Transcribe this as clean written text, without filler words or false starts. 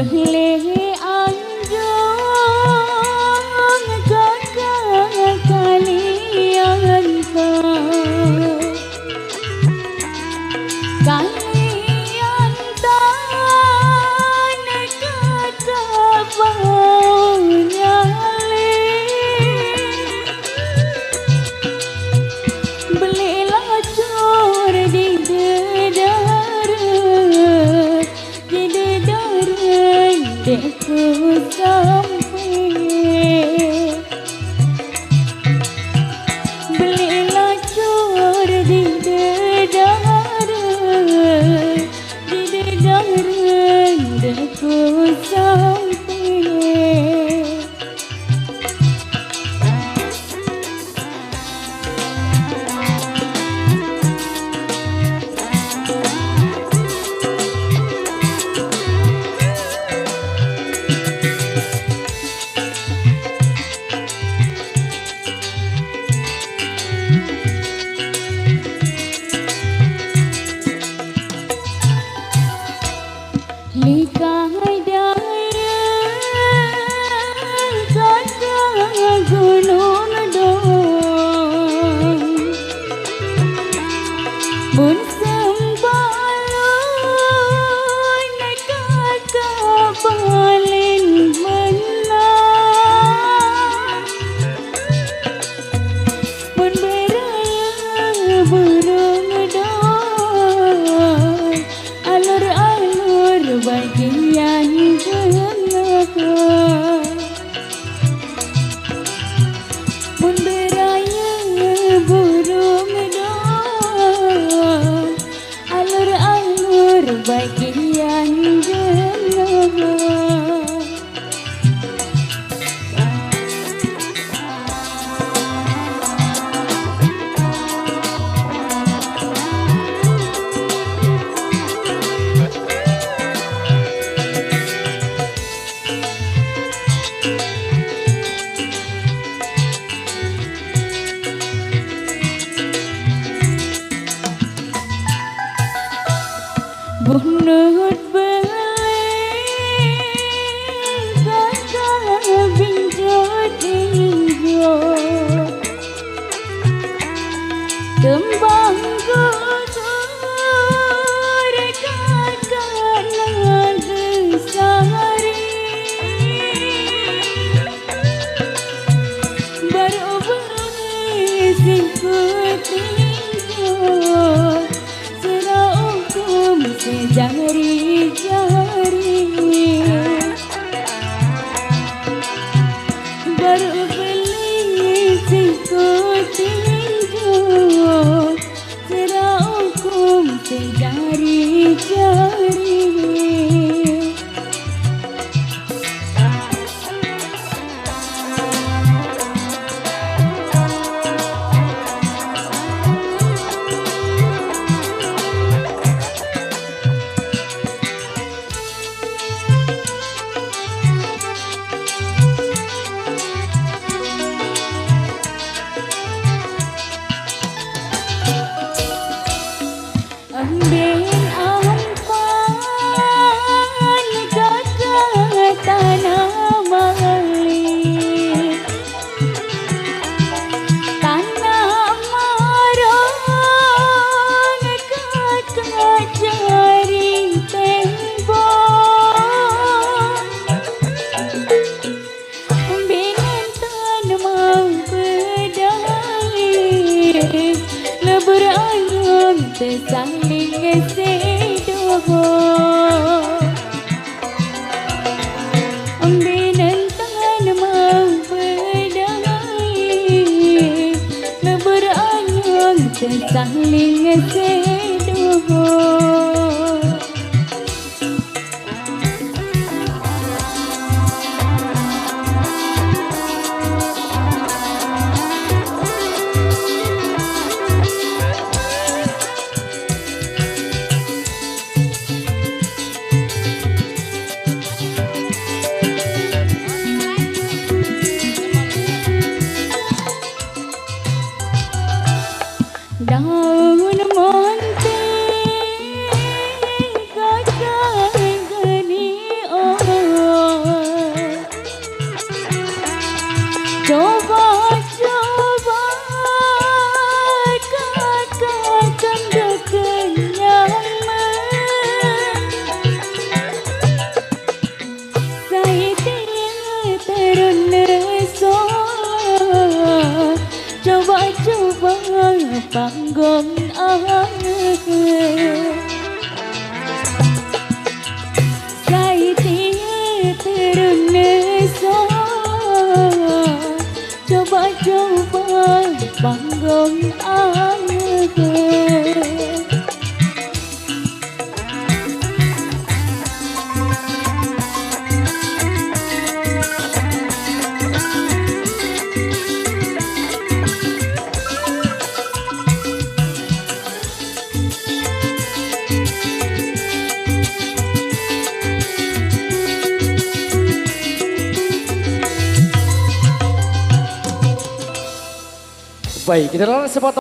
Boleh anjung kakak kalian kalian tan kata baunya belilah cor di dekku sampai belilah cor di dedara dekku sampai Likah daya kata gunung dong Bun sembalun kata paling menang Bun beraya burung dong Alur-alur bagian tengah Pun beraya burung dong Alur-alur bagian tengah Bunut beling kakak binjot hijau Tembang kotor kakak nadi sehari Baru berisi kutinggal jari-jari baru beli sikutinjau serah hukum sejari-jari Ambil ampan kakak tanah mali Tanah marang kakak cari tembok Binatang mau berdali lebur ayam tersaling sedoho Binatang mau berdali lebur ayam tersaling sedoho daun Coba-coba katakan kenyaman, saya tidak terunesa. Coba-coba panggung saya tidak terunesa. Coba-coba panggung Baik, kita langsung